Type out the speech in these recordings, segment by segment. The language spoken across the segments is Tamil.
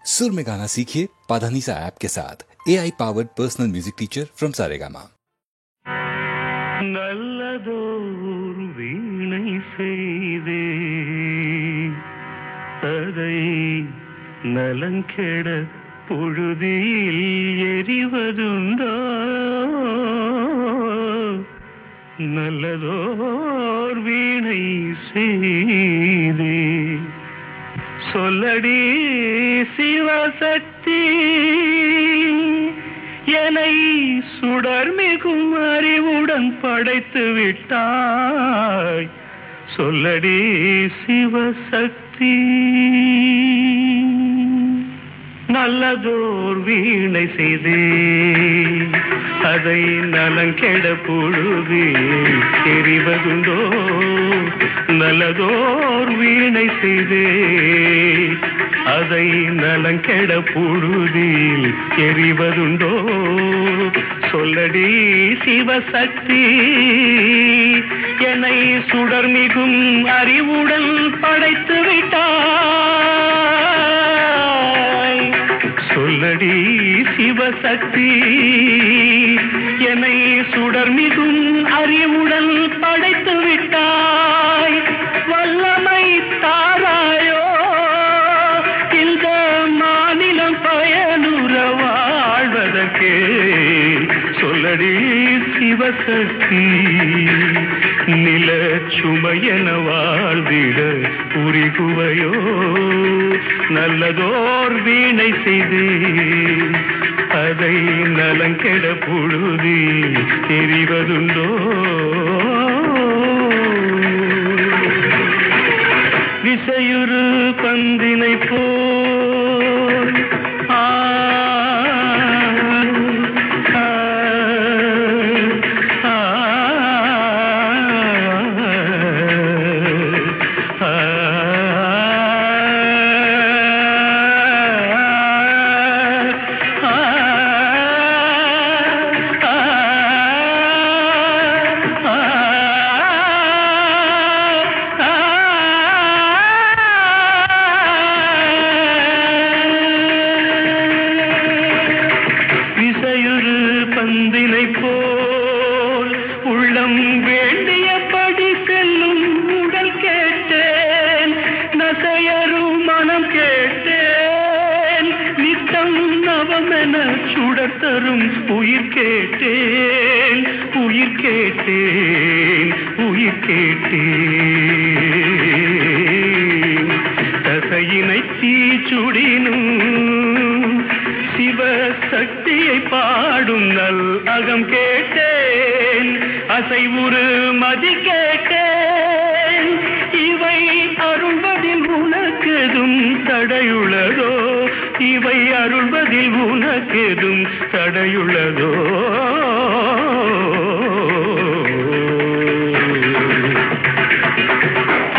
सुर में गाना सीखिए पाधानीसा ऐप के साथ। AI powered personal music teacher from Saregama. நல்லதோர் வீணை செய்தே அதை நலங்கெட பொழுதில் எரிவதுண்டோ நல்லதோர் வீணை செய்தே சொல்லடி சிவசக்தி என்னை சுடர்மிகும் அறிவுடன் படைத்து விட்டாய் சொல்லடி சிவசக்தி நல்லதோர் வீணை செய்தே அதை நலங்கெட பொழுதில் எரிவதுண்டோ நல்லதோர் வீணை செய்தே அதை நலங்கெட பொழுதில் எரிவதுண்டோ சொல்லடி சிவசக்தி என்னை சுடர்மிகும் அறிவுடன் படைத்து விட்டாய் சொல்லடி சிவசக்தி என்னை சுடர்மிகும் அறிவுடன் படைத்து விட்டாய் வல்லமை தாராயோ இந்த மாநிலம் பயனுற வாழ்வதற்கே சொல்லடி சிவசக்தி நில சுமையென வாழ்ந்திட உரிகுவையோ நல்லதோர் வீணை செய்தே அதை நலங்கெட பொழுதில் எரிவதுண்டோ விசையுறு பந்தினை போல் உயிர் கேட்டேன் உயிர் கேட்டேன் உயிர் கேட்டேன் தசையினை தீச்சுடினும் சிவசக்தியை பாடும் நல் அகம் கேட்டேன் அசைவுறு மதி கேட்டேன் இவை அருள்வதில் உனக்கெதும் தடையுள்ளதோ இவை அருள்வதில் உனக்கெதும் தடையுள்ளதோ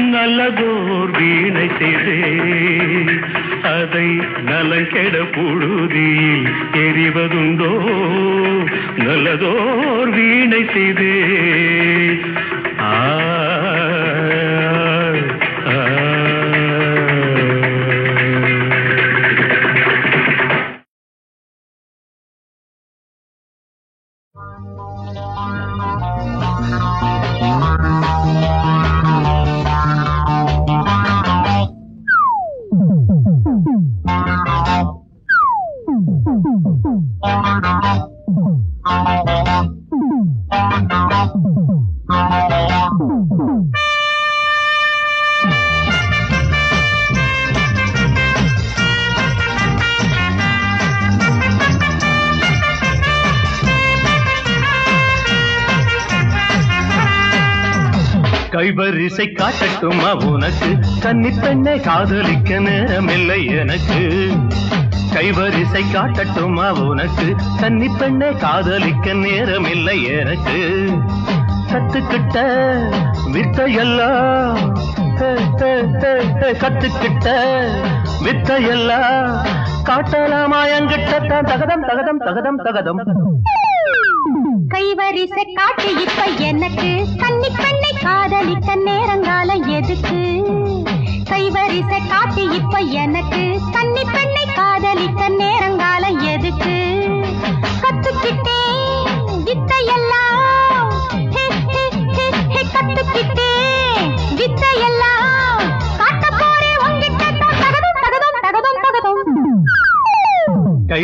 நல்லதோர் வீணை செய்தே அதை நலங்கெட பொழுதில் எரிவதுண்டோ நல்லதோர் வீணை செய்தே கைவரிசை காட்டட்டுமா உனக்கு கன்னி பெண்ணை காதலிக்க நேரமில்லை எனக்கு கைவரிசை காட்டட்டுமா உனக்கு கன்னி பெண்ணை காதலிக்க நேரமில்லை எனக்கு கத்துக்கிட்ட வித்தையெல்லாம் கத்துக்கிட்ட வித்தையெல்லாம் காட்டலாமா என்கிட்டத்தான் தகதம் தகதம் தகதம் தகதம் கைவரிசை காட்டு இப்ப எனக்கு கன்னி பெண்ணை காதலிக்க நேரங்காலம் எதுக்கு கைவரிசை காட்டு இப்ப எனக்கு கன்னி பெண்ணை காதலிக்க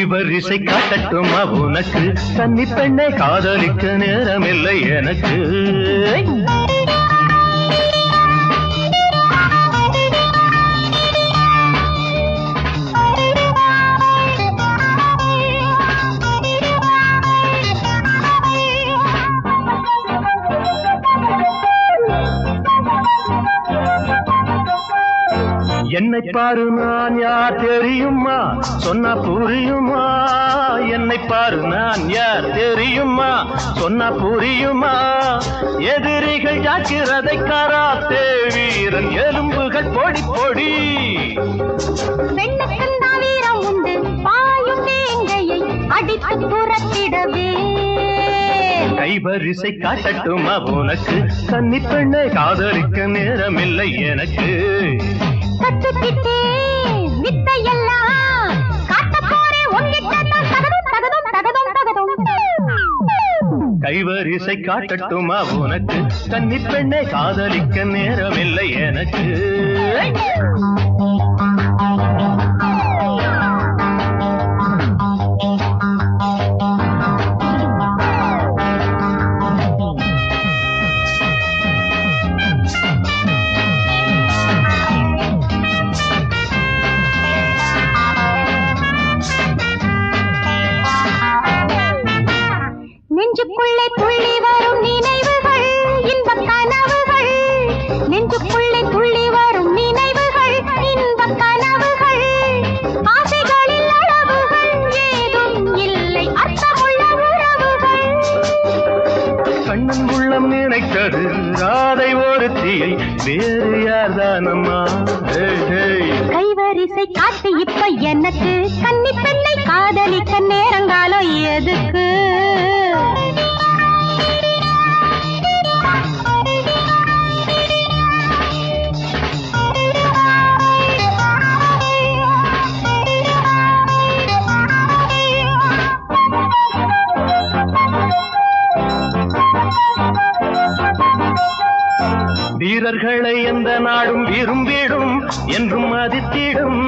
கைவரிசை காட்டட்டுமா உனக்கு கன்னி பெண்ணை காதலிக்க நேரமில்லை எனக்கு என்னை பாரு நான் யார் தெரியுமா சொன்னா புரியுமா என்னை பாரு நான் யார் தெரியுமா சொன்னா புரியுமா எதிரிகள் ஜாக்கிரதை கராத்தே வீரன் எலும்புகள் பொடி பொடி பெண்ணுக்கு வீரம் உண்டு பாயும் வேங்கையை அடித்து புறத்திடவே கைவரிசை காட்டட்டுமா உனக்கு கன்னி பெண்ணை காதலிக்க நேரமில்லை எனக்கு கத்துக்கிட்டே வித்தையெல்லாம் காட்ட போறே உன்கிட்ட தகதும் தகதும் தகதும் தகதும் கைவரிசை காட்டட்டுமா உனக்கு கன்னி பெண்ணை காதலிக்க நேரமில்லை எனக்கு நெஞ்சுக்குள்ளே துள்ளி வரும் நினைவுகள் இன்பக் கனவுகள் நெஞ்சுக்குள்ளே துள்ளி வரும் நினைவுகள் இன்பக் கனவுகள் ஆசைகளில் அளவுகள் ஏதும் இல்லை அர்த்தமுள்ள உறவுகள் கண்ணன் உள்ளம் நினைத்தது ராதை ஒருத்தியை வேறு யார்தானம்மா கைவரிசை காட்டு இப்ப எனக்கு கன்னி பெண்ணை காதலிக்க நேரங்காலம் எதுக்கு வீரர்களை எந்த நாடும் விரும்பிடும் என்றும் மதித்திடும்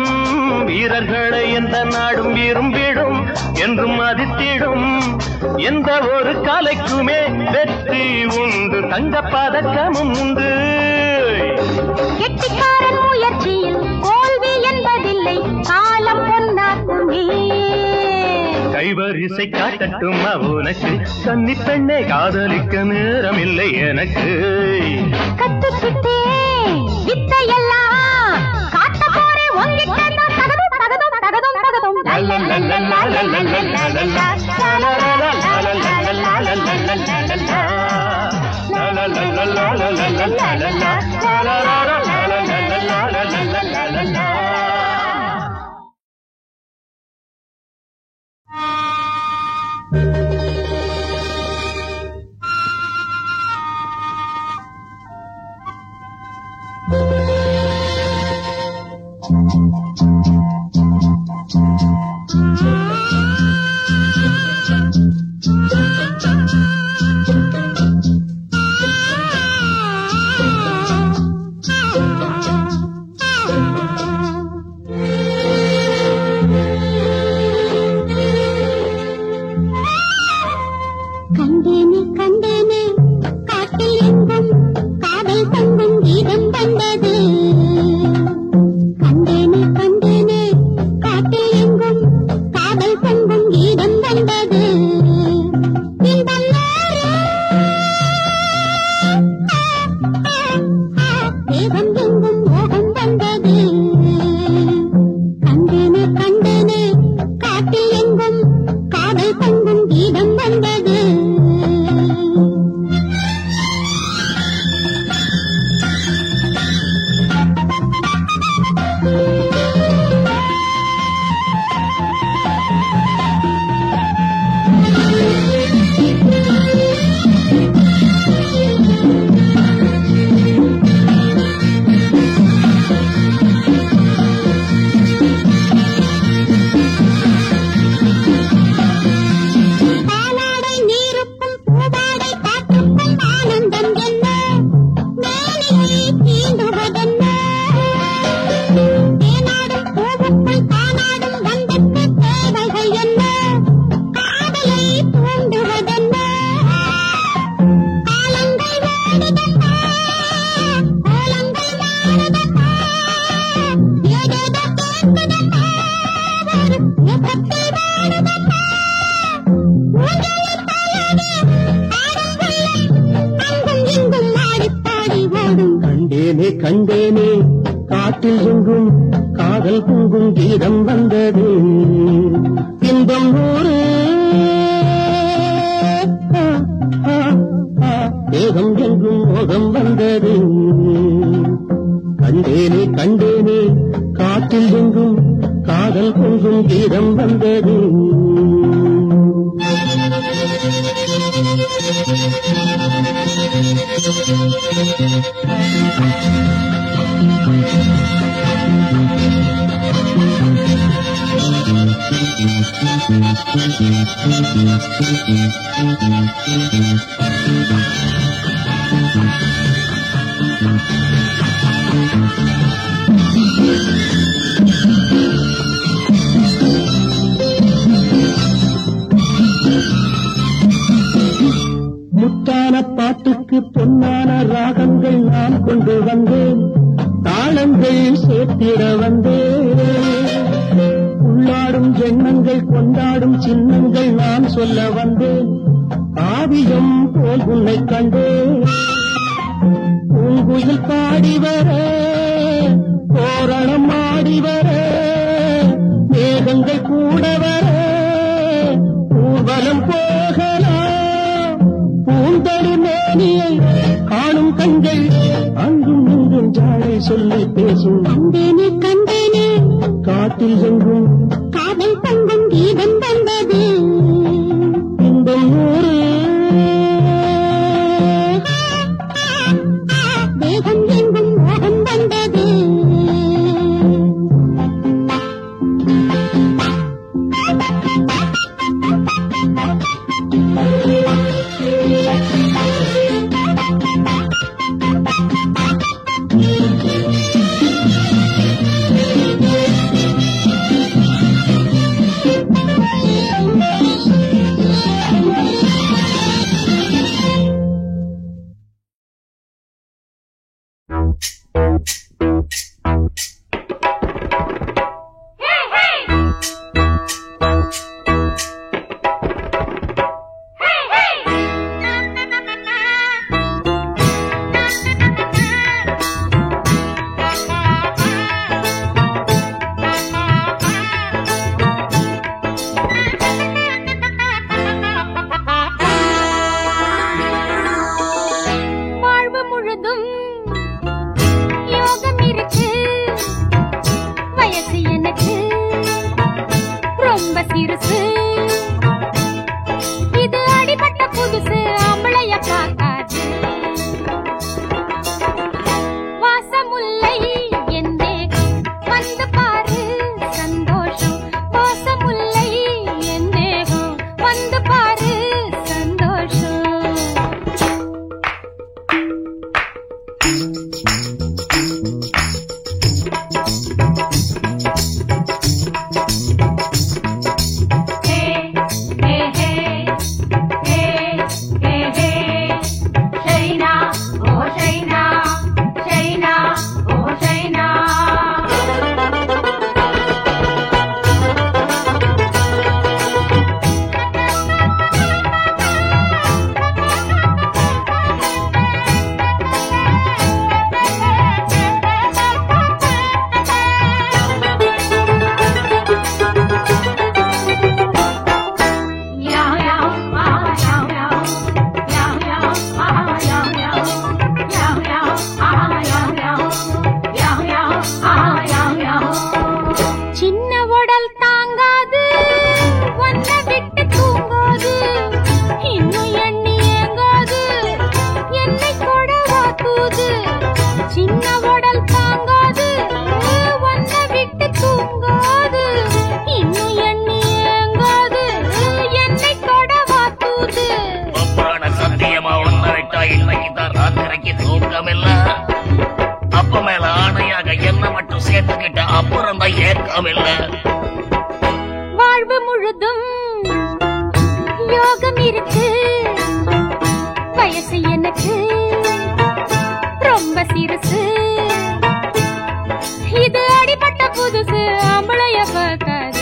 வீரர்களை எந்த நாடும் விரும்பிடும் என்றும் மதித்திடும் எந்த ஒரு கலைக்குமே வெற்றி உண்டு தங்க பதக்கமும் உண்டு கெட்டிக்காரன் முயற்சியில் தோல்வி என்பதில்லை காலம் பொன்னாக்குமே கைவரிசை காட்டட்டுமா உனக்கு கன்னி பெண்ணை காதலிக்க நேரமில்லை எனக்கு கத்துக்கிட்டே வித்தையெல்லாம் காட்ட போறே உன்கிட்ட தகதும் தகதும் தகதும் தகதும் கண்டேனே கண்டேனே காட்டில் எங்கும் காதல் பொங்கும் கீதம் வந்தது இன்பம் நூறு தேகம் எங்கும் மோகம் வந்தது கண்டேனே கண்டேனே காட்டில் எங்கும் காதல் பொங்கும் கீதம் வந்தது முத்தான பாட்டுக்கு பொன்னான ராகங்கள் நான் கொண்டு வந்தேன் தாளங்கள் சேர்த்திட வந்தேன் உள்ளாடும் எண்ணங்கள் கொண்டாடும் சின்னங்கள் நான் சொல்ல வந்தேன் ஆவியம் போல் உன்னை கண்டேன் பூங்குயில் பாடி வர தோரணம் ஆடி வர மேகங்கள் கூட வர ஊர்வலம் போகலாம் பூந்தொரு மேனியை காணும் கண்கள் அங்கும் இங்கும் ஜாடை சொல்லி பேசும் கண்டேனே கண்டேனே காட்டில் எங்கும் காதல் தங்கும் கீதம் வந்தது இன்பம் நூறு தேகம் எங்கும் மோகம் வந்தது வாழ்வு முழுதும் யோகம் இருக்கு வயசு எனக்கு ரொம்ப சிறுசு இது அடிபட்ட புதுசு ஆம்பளைய பார்க்காது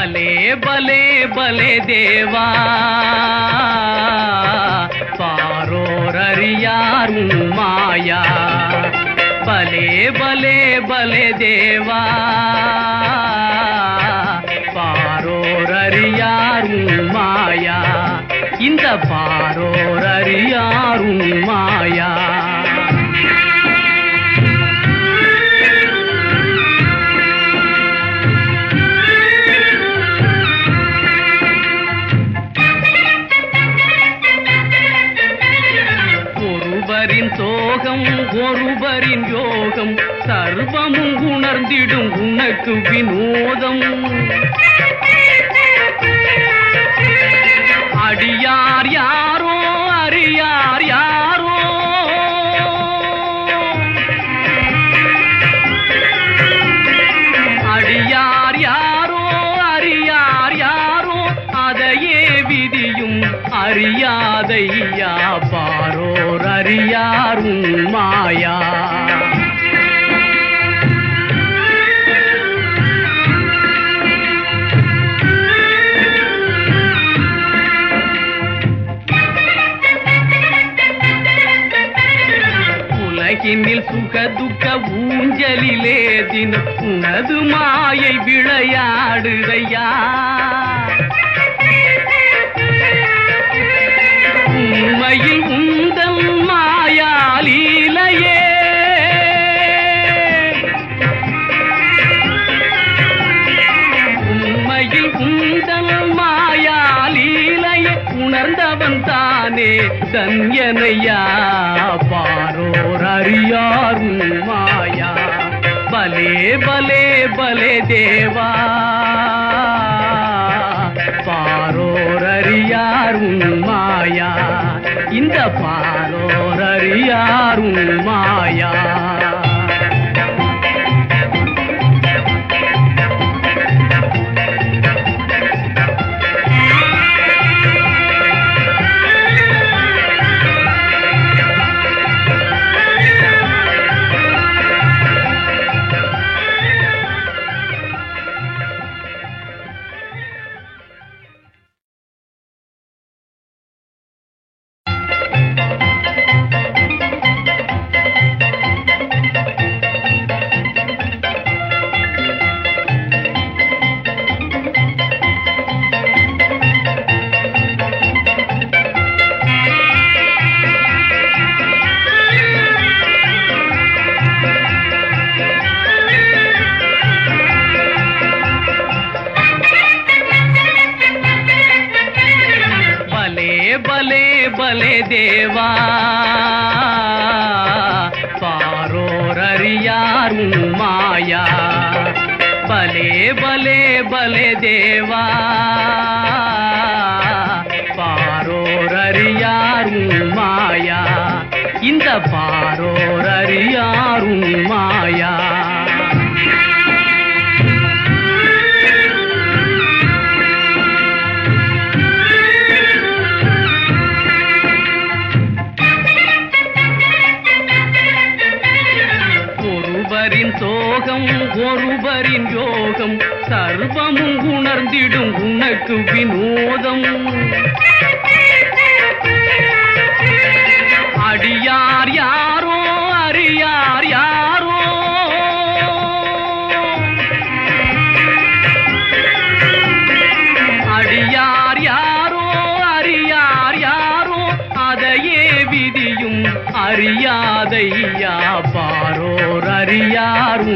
பலே பலே பலே தேவா பாரோர் அறியார் மாயா பலே பலே பலே தேவா பாரோர் அறியார் மாயா இந்த பாரோர் அறியார் மாயா சோகம் ஒருவரின் யோகம் சர்வமும் உணர்ந்திடும் உனக்கு வினோதம் அடியார் யாரோ அறியார் யாரோ அடியார் யாரோ அறியார் யாரோ அதையே விதியும் அறியாதையா பாரோர் அறியார் மாயா உலகினில் சுக துக்க ஊஞ்சலிலே தினம் உனது மாயை விளையாடுதையா உண்மையில் உந்தன் மாயாலீலையே உண்மையில் உந்தன் மாயாலீலையே உணர்ந்தவன் தானே தன்யனையா பாரோர் அறியார் மாயா பலே பலே பலே தேவா பாரோர் அறியார் மாயா இந்த பாரோர் அறியார் மாயா பலே தேவா பாரோர் அறியார் மாயா பலே பலே பலே தேவா பாரோர் அறியார் மாயா இந்த பாரோர் அறியார் மாயா சோகம் ஒருவரின் யோகம் சர்வமும் உணர்ந்திடும் உனக்கு வினோதம் அடியார் யாரோ அறியார் யாரோ அடியார் யாரோ அறியார் யாரோ அதையே விதியும் அறியாதையா பாரோர் அறியார்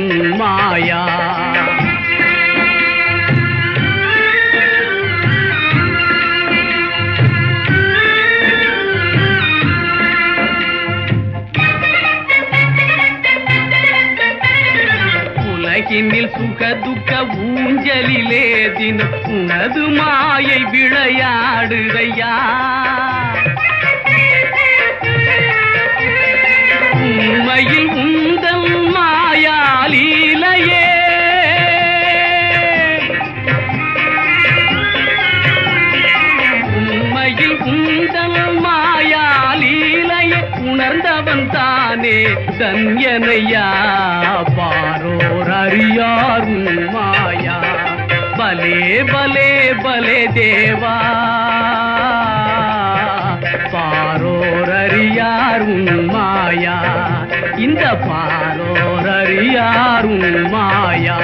மாயா உலகினில் சுக துக்க ஊஞ்சலிலே தினம் உனது மாயை விளையாடுதையா உண்மையில் உந்தன் மாயாலீலையே உண்மையில் உந்தன் மாயாலீலையே உணர்ந்தவன் தானே தன்யனையா பாரோர் அறியார் மாயா பலே பலே பலே தேவா பாரோர் அறியார் உன் மாயா இந்த பாரோர் அறியார் உன் மாயா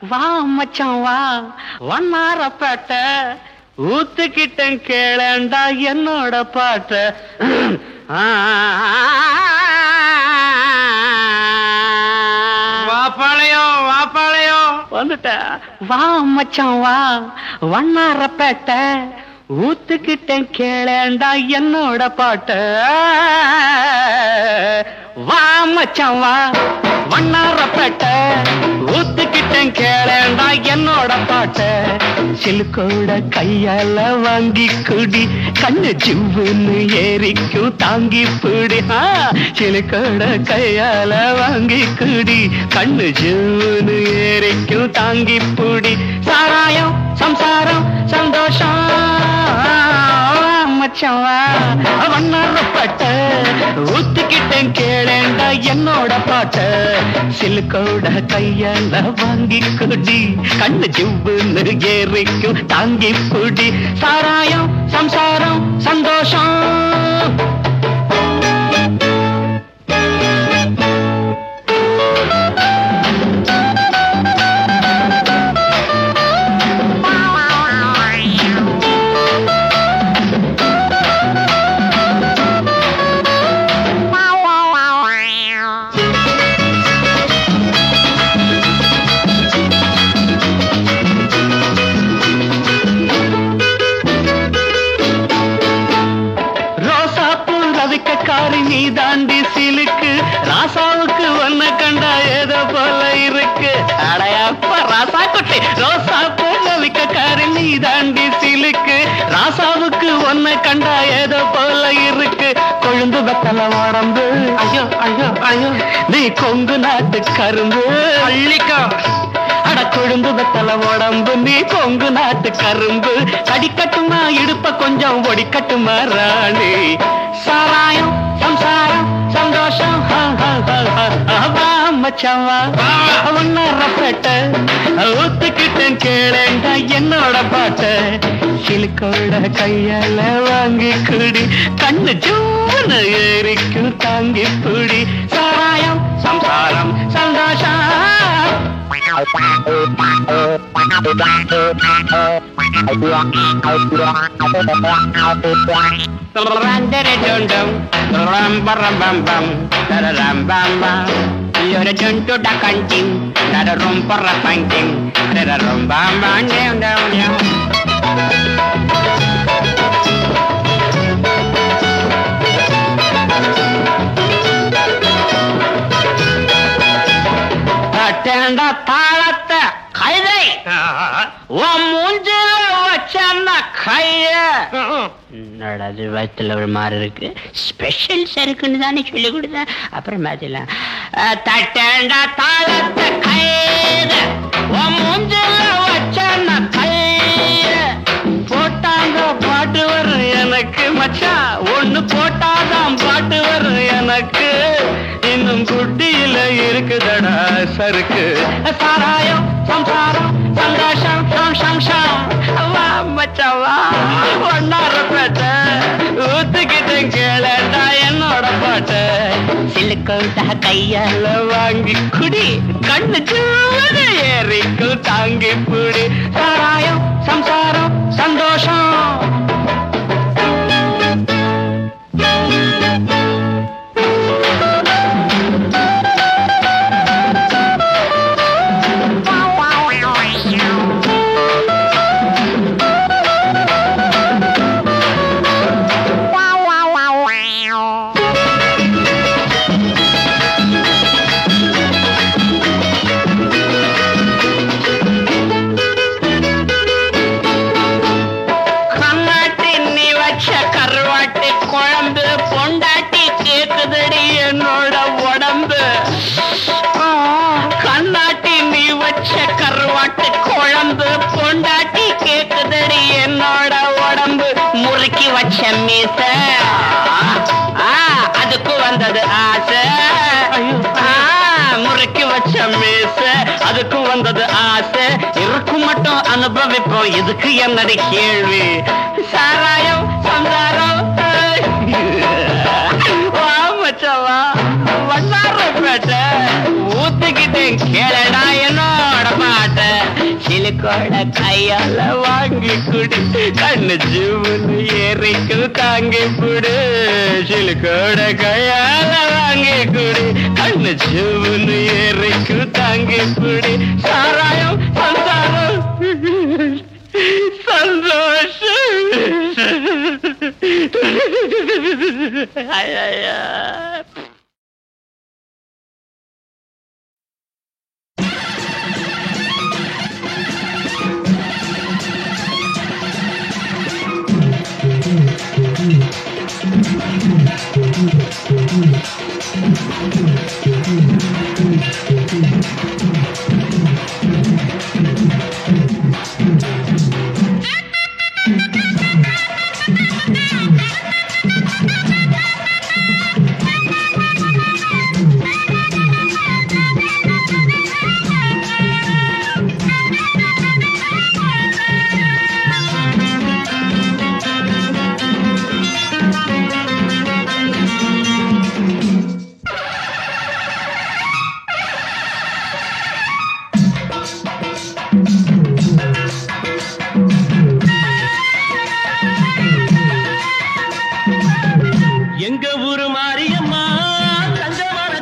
வா மச்சான் வா வண்ணாரப்பேட்ட ஊத்துக்கிட்டேன் கேளண்டா என்னோட பாட்ட வாப்பாளையம் வாப்பாளையம் வந்துட்ட வா மச்சான் வா வண்ணாரப்பேட்ட ஊத்துக்கிட்டேன் கேளண்டா என்னோட பாட்ட வா மச்சான் வா வண்ணாரப்பேட்ட ஊத்துக்கிட்டேன் கேளண்டா என்னோட பாட்ட சிலுக்கோட கையால வாங்கி குடி கண்ணு ஜிவ்வுன்னு ஏறிக்கும் தாங்கி பிடி சிலுக்கோட கையால வாங்கி குடி கண்ணு ஜிவ்வுன்னு ஏறிக்கும் தாங்கி பிடி சாராயம் சம்சாரம் சந்தோஷம் மச்சவா வண்ணாரப்பட்ட ஊத்துக்கிட்டேன் கேளேண்டா என்னோட பாட்ட சிலுக்கோட கையால வாங்கி குடி கண்ணு ஜிவ்வுன்னு ஏறிக்கும் தாங்கி புடி சாராயம் சம்சாரம் சந்தோஷம் நீ தாண்டி சிலுக்கு ராசாவுக்கு ஒன்ன கண்டா ஏதோ போல இருக்கு அடையப்ப ராசா குட்டி ரோசா போல விக்கக்காரி நீ தாண்டி சிலுக்கு ராசாவுக்கு ஒன்ன கண்டா ஏதோ போல இருக்கு கொழுந்து வெத்தல உடம்பு ஐயோ ஐயோ ஐயோ நீ கொங்கு நாட்டு கரும்பு அள்ளிக்கா அட கொழுந்து வெத்தல உடம்பு நீ கொங்கு நாட்டு கரும்பு கடிக்கட்டுமா இடுப்ப கொஞ்சம் ஒடிக்கட்டுமா ராணி சாராயம் சம்சாரம் சந்தோஷம் மச்சவா ஒன்னரப்பட்ட ஊத்துக்கிட்டேன் கேளேண்டா என்னோட பாட்ட சிலுக்கோட கையால வாங்கி குடி கண்ணு ஜூன்னு ஏறிக்கும் தாங்கி புடி சாராயம் சம்சாரம் சந்தோஷம் You're a junto da canting, not a room for a painting, not a room bam bam down down down. Attend a palate, Kaide, one moonjil, wachana Kaya. நடாது வயிற்றுல ஒரு மாதிரி இருக்கு ஸ்பெஷல் சருக்குன்னு தானே சொல்லி கொடுத்த அப்புறம் மாத்திலாம் தட்டேண்டா தாளத்தை கைது மூஞ்சில வச்சான கைது போட்டாங்க பாட்டு வரும் எனக்கு மச்சான் ஒண்ணு போட்டாதான் பாட்டு வரும் எனக்கு இன்னும் குட்டியில இருக்குதடா சருக்கு சாராயம் சம்சாரம் சந்தோஷம் சம்சம் மச்சவா ஒன்னாரப்பேட்ட ஊத்துக்கிட்டேன் கேளண்டா என்னோட பாட்ட சிலுக்கோட கையால வாங்கி குடி கண்ணு ஜூன்னு ஏறிக்கும் தாங்கி புடி சாராயம் சம்சாரம் சந்தோஷம் முறுக்கி வச்ச மீச அதுக்கு வந்தது ஆசை. முறுக்கி வச்ச மீச அதுக்கு வந்தது ஆசை. இருக்கும் மட்டும் அனுபவிப்போம், இதுக்கு என்னடி கேள்வி? சாராயம் சந்தாரம் மச்சவா வண்ணாரப்பேட்டை ஊத்துக்கிட்டேன் கேளடா என்னோட பாட்ட. சிலுக்கோட கையால வாங்கி குடி, கண்ணு ஜீவனு ஏறிக்கு தாங்கி புடு. சிலுக்கோட கையால வாங்கி குடி, கண்ணு ஜீவனு ஏறிக்கு தாங்கி புடி. சாராயம் சந்தாரம் சந்தோஷம். எங்க ஊரு மாரியம்மா தஞ்சமான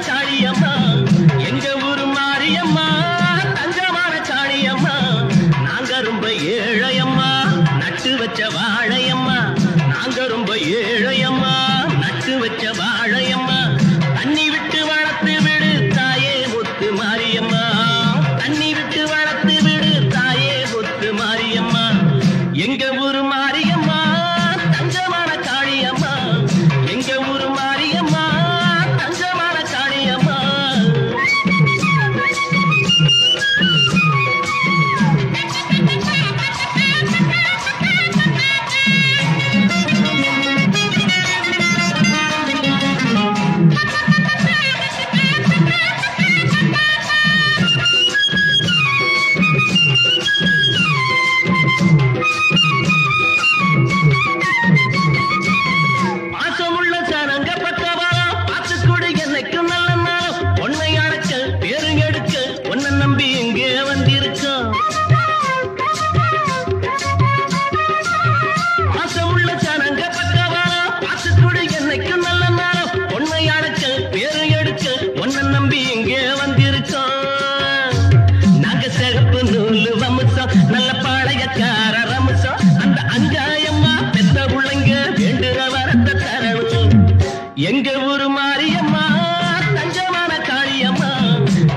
காளியம்மா,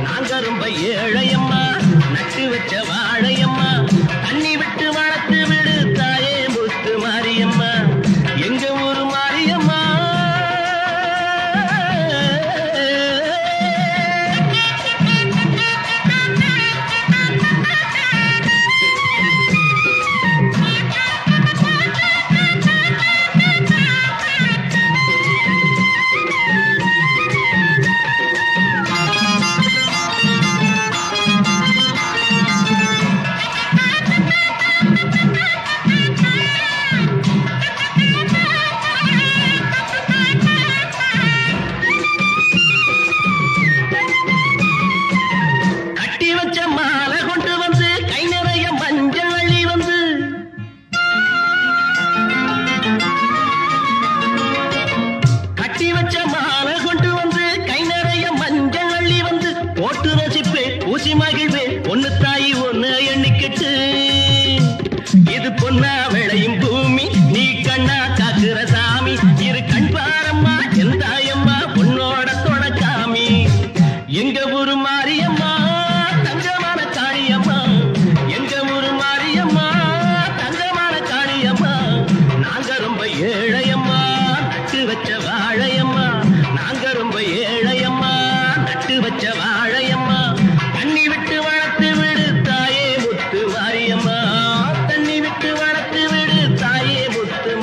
நாங்க ரொம்ப ஏழையம்மா, நட்டு வச்ச வாழையம்மா, தண்ணி விட்டு வளர்த்து விடு தாயே முத்து மாரியம்மா. எங்க ஊரு மாரியம்மா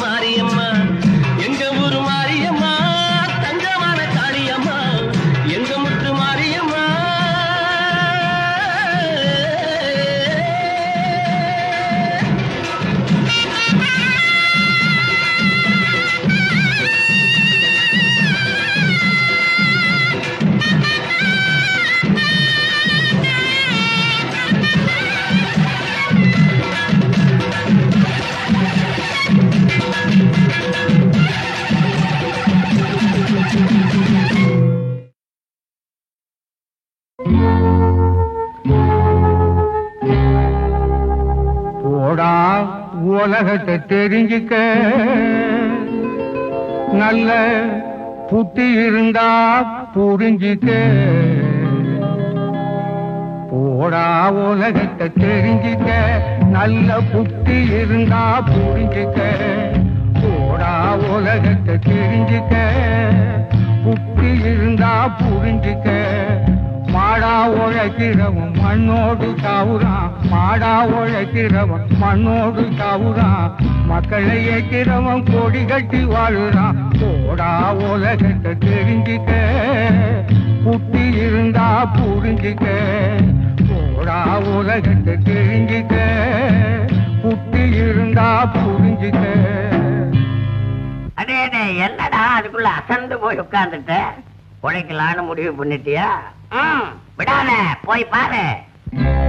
மாரியம்மா. உலகத்தை தெரிஞ்சுக்க நல்ல புத்தி இருந்தா புரிஞ்சுக்க போடா உலகத்தை தெரிஞ்சுக்க நல்ல புத்தி இருந்தா புரிஞ்சுக்க போடா உலகத்தை தெரிஞ்சுக்க புத்தி இருந்தா புரிஞ்சுக்க மாடா உழைக்கிறவன் மண்ணோடு சாவுறான் மாடா உழைக்கிறவன் மண்ணோடு சாவுறான் மக்களை ஏற்கிறவன் கொடி கட்டி வாழுறான் போடா உலகத்தை தெரிஞ்சுக்க புத்தி இருந்தா புரிஞ்சுக்க போடா உலகத்தை தெரிஞ்சுக்க புத்தி இருந்தா புரிஞ்சுக்க. அடே என்னடா அதுக்குள்ள அசந்து போய் உட்கார்ந்துட்ட? உழைக்கலான்னு முடிவு பண்ணிட்டியா? விடாத போய் பாரு.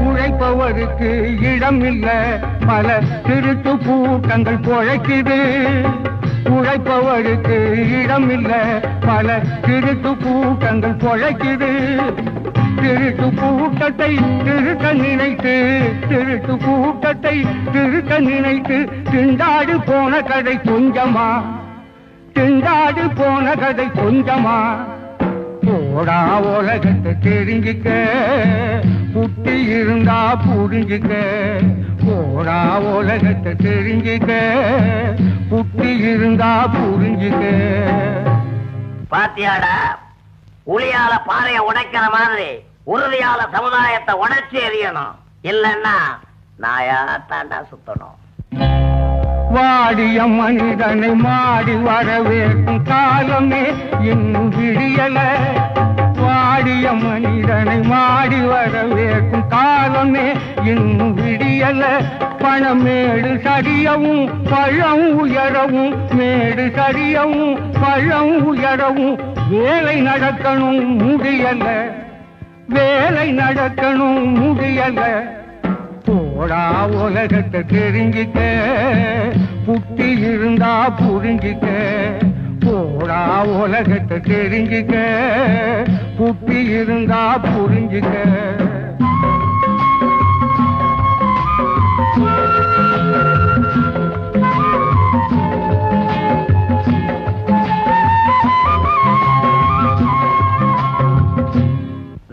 உழைப்பவருக்கு இடம் இல்ல பல திருட்டு கூட்டங்கள் பொழைக்குது. உழைப்பவருக்கு இடம் இல்ல பல திருட்டு கூட்டங்கள் பொழைக்குது. திருட்டு கூட்டத்தை திருக்க நினைத்து திருட்டு கூட்டத்தை திருக்க நினைத்து திண்டாடு போன கதை கொஞ்சமா திண்டாடு போன கதை கொஞ்சமா. போடா உலகத்தை தெரிஞ்சுக்க புத்தி இருந்தா புரிஞ்சுக்க போடா உலகத்தை தெரிஞ்சுக்க புத்தி இருந்தா புரிஞ்சுக்க. பாத்தியாடா உளியால பாறைய உடைக்கிற மாதிரி உறுதியால சமுதாயத்தை உடைச்சு எறியணும். இல்லன்னா நாயா தாண்டா சுத்தணும். வாடிய மனிதனை மாடி வரவேற்கும் காலமே இன்னும் விடியல. வாடிய மனிதனை மாடி வரவேற்கும் காலமே இன்னும் விடியல. பணமேடு சரியவும் பழம் உயரவும் மேடு சரியவும் பழம் உயரவும் வேலை நடக்கணும் முடியல வேலை நடக்கணும் முடியல. போடா உலகத்தை தெரிஞ்சுக்க புத்தி இருந்தா புரிஞ்சுக்க போடா உலகத்தை தெரிஞ்சுக்க புத்தி இருந்தா புரிஞ்சுக்க.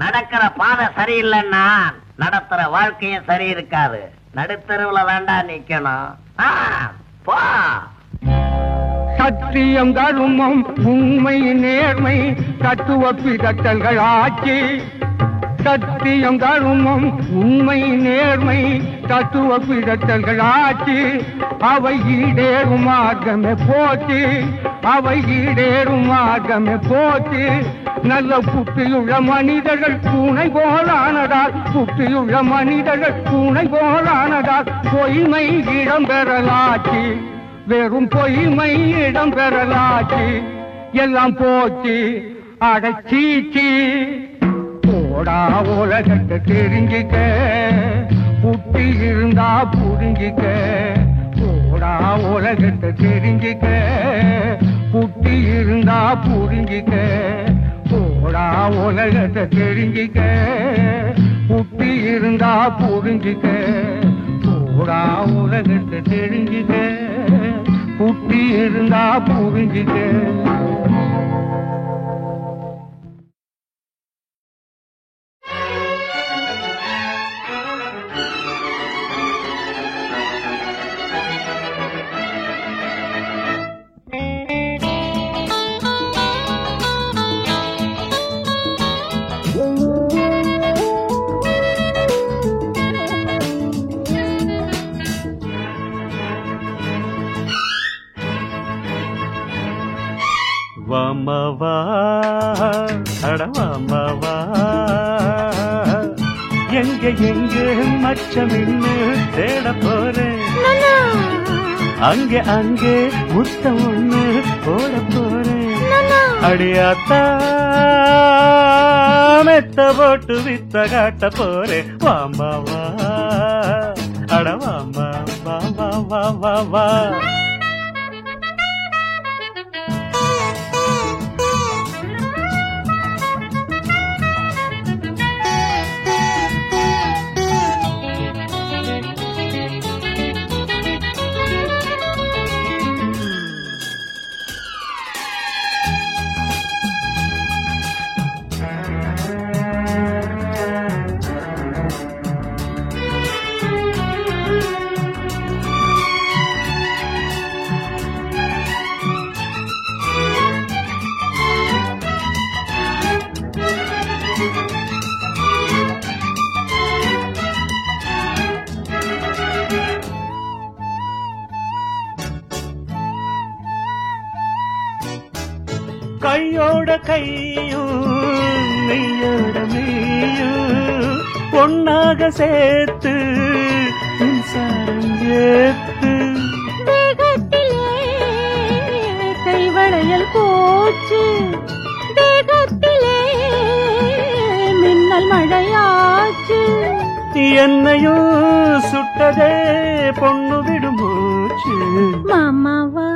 நடக்கிற பாதை சரியில்லைன்னா நடத்துற வாழ்க்கையும் சரி இருக்காது. நடுத்தருவுல வேண்டாம் நிக்கணும். போ. சத்தியம் தருமம் உண்மை நேர்மை தத்துவ பிதற்றல்கள் ஆட்சி. சத்தியம் தருமம் உண்மை நேர்மை தத்துவ பிதற்றல்கள் ஆட்சி. அவை ஈடேறும் மார்க்கமே போச்சு அவை ஈடேறும் மார்க்கமே போச்சு. நல்ல புத்தியுள்ள மனிதர்கள் பூனை போலானதால் புத்தியுள்ள மனிதர்கள் பூனை போலானதால் பொய்மை இடம் பெறலாச்சு வெறும் பொய்மை இடம் பெறலாச்சு. எல்லாம் போச்சு அடச்சீச்சு. போடா உலகத்தை தெரிஞ்சுக்க புத்தி இருந்தா புரிஞ்சுக்க போடா உலகத்தை தெரிஞ்சுக்க புத்தி இருந்தா புரிஞ்சுக்க போடா உலகத்தை தெரிஞ்சுக்க புத்தி இருந்தா புரிஞ்சுக்க போடா உலகத்தை தெரிஞ்சுக்க புத்தி இருந்தா புரிஞ்சுக்க. வாமவா அடவாமவா எங்க எங்க மச்சம் இன்னு தேட போறேன். அங்கே அங்கே முத்தம் ஒண்ணு போட போறேன். அடியாத்தா மெத்த போட்டு வித்த காட்ட போறேன். வாமவா அடவாமா வா வா வா வா வா. கையோட கையும் மெய்யோட மெய்யும் ஒன்னாக சேர்த்து மின்சாரம் ஏத்து தேகத்திலே கைவளையல் போச்சு தேகத்திலே மின்னல் மழையாச்சு என்னையும் சுட்டதே பொண்ணு விடுமூச்சு மாமாவா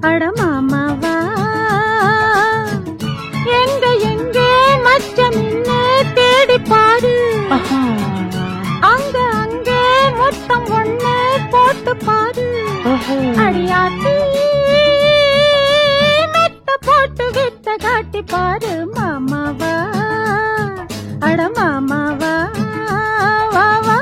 அட மாமாவா எங்க எங்கே மச்சம் நின்னு தேடி பாரு அங்க அங்கே மொத்தம் ஒண்ணு போட்டு பாரு அடியாத்தி மெத்த போட்டு வித்த காட்டி பாரு மாமாவா அட மாமாவா வா வா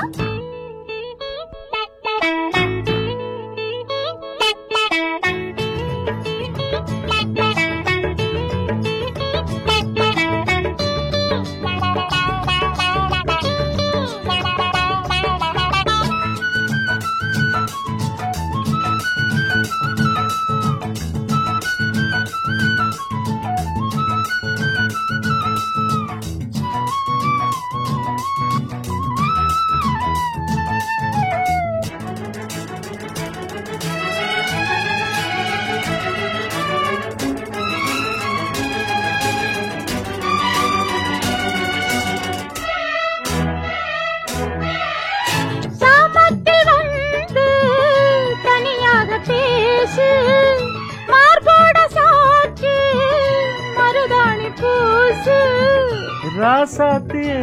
ராசாத்தியே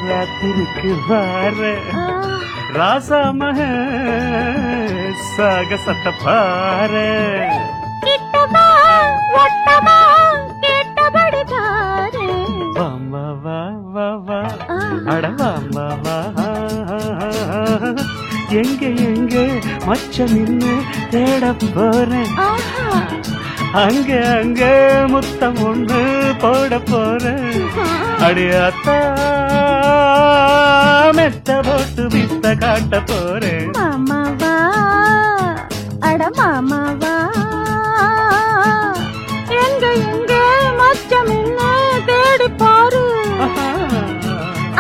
ராத்திரிக்கு வார ராசா மக சாகசத்தை பாரு கிட்டமா ஒட்டமா கேட்டபடி பாரு வாமா வா வா வா அட வாமா வா எங்க எங்க மச்சம் நின்னு தேட போறேன் அங்க அங்க முத்தம் ஒண்ணு போட போறேன் அடியாத்தா மெத்த போட்டு வித்த காட்ட போறேன் மாமாவா அட மாமாவா எங்க எங்க மச்சம் என்ன தேடி பாரு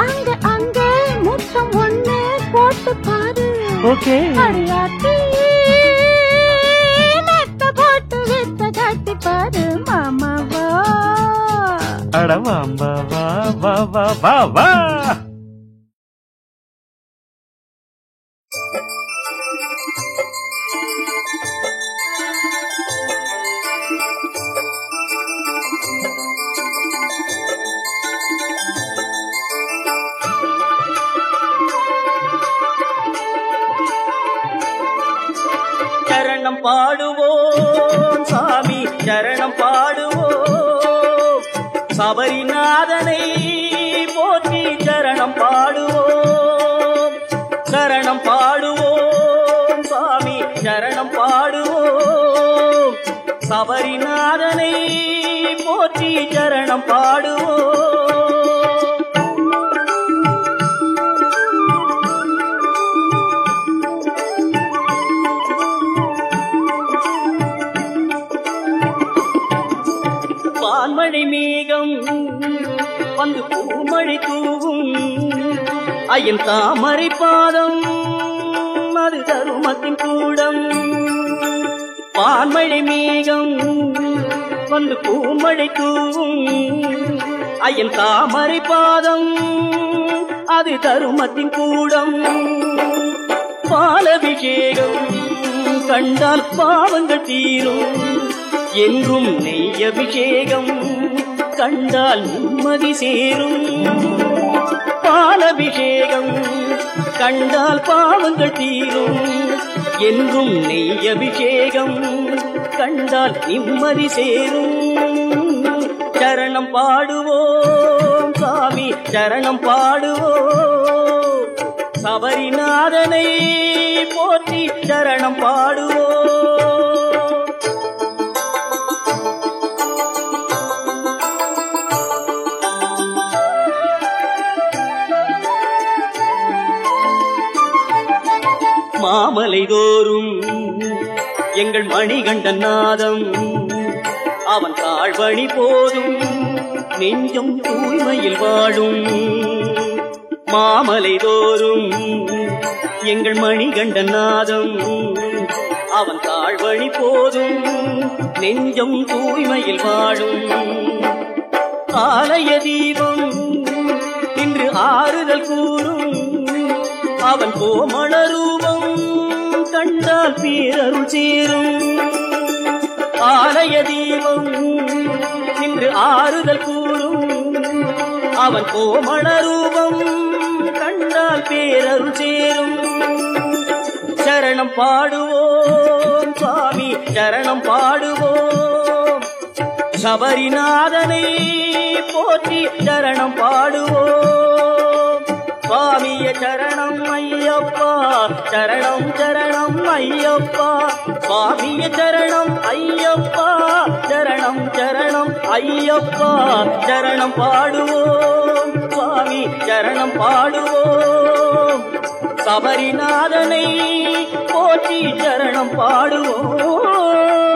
அங்க அங்க முத்தம் ஒண்ணு போட்டு பாரு ஓகே அடியாத்தி பாரு மாமாவா அட வாம்பா வா வா வா வா வா சரணம் பாடுவோம் சாமி சரணம் பாடுவோம் சபரிநாதனை போற்றி சரணம் பாடுவோம் சரணம் பாடுவோம் சாமி சரணம் பாடுவோம் சபரிநாதனை போற்றி சரணம் பாடுவோம் பால்மழை மேகம் வந்து பூமழை தூவும் ஐயன் தாமரை பாதம் அது தருமத்தின் கூடம் பால்மழை மேகம் வந்து பூமழை தூவும் ஐயன் தாமரை பாதம் அது தருமத்தின் கூடம் பாலபிஷேகம் கண்டால் பாவங்கள் தீரும் என்றும் நெய் அபிஷேகம் கண்டால் நிம்மதி சேரும் பாலபிஷேகம் கண்டால் பாவங்கள் தீரும் என்றும் நெய் அபிஷேகம் கண்டால் நிம்மதி சேரும் சரணம் பாடுவோம் சாமி சரணம் பாடுவோம் சபரிநாதனை போற்றி சரணம் பாடுவோம் மாமலை தோறும் எங்கள் மணிகண்டன் நாதம் அவன் தாழ்வணி போதும் நெஞ்சம் தூய்மையில் வாழும். மாமலை தோறும் எங்கள் மணிகண்டன் நாதம் அவன் தாழ்வழி போதும் நெஞ்சம் தூய்மையில் வாழும். ஆலய தீபம் இன்று ஆறுதல் கூறும் அவன் கோமள ரூபம் கண்டால் பேரருள் சேரும். ஆலய தீபம் இன்று ஆறுதல் கூறும் அவன் கோமள ரூபம் கண்டால் பேரருள் சேரும். சரணம் பாடுவோம் சுவாமி சரணம் பாடுவோம் சபரிநாதனை போற்றி சரணம் பாடுவோம். சுவாமிய சரணம் ஐயப்பா சரணம் சரணம் ஐயப்பா சுவாமிய சரணம் ஐயப்பா சரணம் சரணம் ஐயப்பா சரணம் பாடுவோம் சுவாமி சரணம் பாடுவோம். சபரிநாதனை போற்றி சரணம் பாடுவோம்.